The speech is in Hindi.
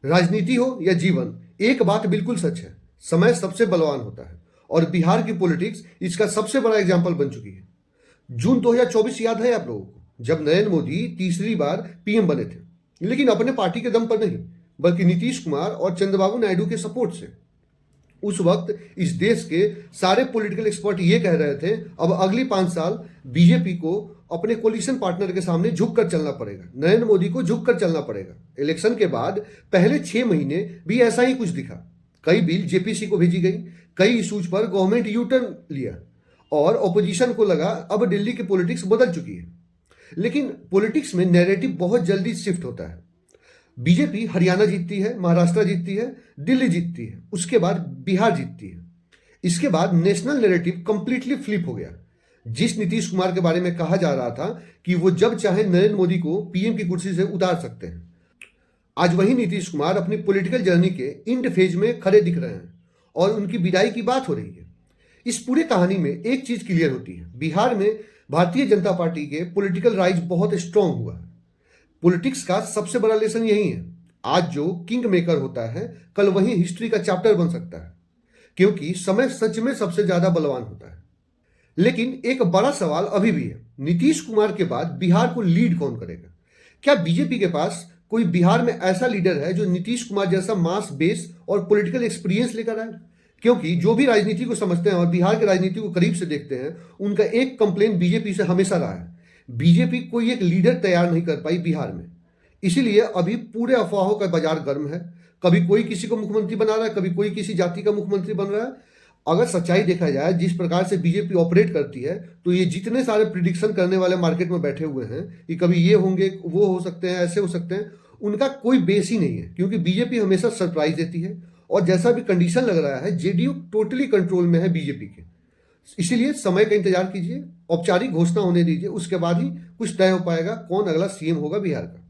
राजनीति हो या जीवन, एक बात बिल्कुल सच है, समय सबसे बलवान होता है और बिहार की पॉलिटिक्स इसका सबसे बड़ा एग्जाम्पल बन चुकी है। जून 2024 याद है आप लोगों को, जब नरेंद्र मोदी तीसरी बार पीएम बने थे, लेकिन अपने पार्टी के दम पर नहीं, बल्कि नीतीश कुमार और चंद्रबाबू नायडू के सपोर्ट से। उस वक्त इस देश के सारे पॉलिटिकल एक्सपर्ट ये कह रहे थे, अब अगली 5 साल बीजेपी को अपने कोलिशन पार्टनर के सामने झुक कर चलना पड़ेगा, नरेंद्र मोदी को झुक कर चलना पड़ेगा। इलेक्शन के बाद पहले 6 महीने भी ऐसा ही कुछ दिखा। कई बिल जेपीसी को भेजी गई, कई इशूज पर गवर्नमेंट यू टर्न लिया और ऑपोजिशन को लगा अब दिल्ली की पॉलिटिक्स बदल चुकी है। लेकिन पॉलिटिक्स में नैरेटिव बहुत जल्दी शिफ्ट होता है। बीजेपी हरियाणा जीतती है, महाराष्ट्र जीतती है, दिल्ली जीतती है, उसके बाद बिहार जीतती है। इसके बाद नेशनल नैरेटिव कंप्लीटली फ्लिप हो गया। जिस नीतीश कुमार के बारे में कहा जा रहा था कि वो जब चाहे नरेंद्र मोदी को पीएम की कुर्सी से उतार सकते हैं, आज वही नीतीश कुमार अपनी पॉलिटिकल जर्नी के इंड फेज में खड़े दिख रहे हैं और उनकी विदाई की बात हो रही है। इस पूरी कहानी में एक चीज क्लियर होती है, बिहार में भारतीय जनता पार्टी के पॉलिटिकल राइज बहुत स्ट्रांग हुआ है। पॉलिटिक्स का सबसे बड़ा लेसन यही है, आज जो किंग मेकर होता है कल वही हिस्ट्री का चैप्टर बन सकता है, क्योंकि समय सच में सबसे ज्यादा बलवान होता है। लेकिन एक बड़ा सवाल अभी भी है, नीतीश कुमार के बाद बिहार को लीड कौन करेगा? क्या बीजेपी के पास कोई बिहार में ऐसा लीडर है जो नीतीश कुमार जैसा मास बेस और पॉलिटिकल एक्सपीरियंस लेकर आए? क्योंकि जो भी राजनीति को समझते हैं और बिहार की राजनीति को करीब से देखते हैं, उनका एक कंप्लेन बीजेपी से हमेशा रहा है, बीजेपी कोई एक लीडर तैयार नहीं कर पाई बिहार में। इसीलिए अभी पूरे अफवाहों का बाजार गर्म है। कभी कोई किसी को मुख्यमंत्री बना रहा है, कभी कोई किसी जाति का मुख्यमंत्री बन रहा है। अगर सच्चाई देखा जाए, जिस प्रकार से बीजेपी ऑपरेट करती है, तो ये जितने सारे प्रिडिक्शन करने वाले मार्केट में बैठे हुए हैं कि कभी ये होंगे, वो हो सकते हैं, ऐसे हो सकते हैं, उनका कोई बेस ही नहीं है। क्योंकि बीजेपी हमेशा सरप्राइज देती है और जैसा भी कंडीशन लग रहा है, जेडीयू टोटली कंट्रोल में है बीजेपी के। इसीलिए समय का इंतजार कीजिए, औपचारिक घोषणा होने दीजिए, उसके बाद ही कुछ तय हो पाएगा कौन अगला सीएम होगा बिहार का।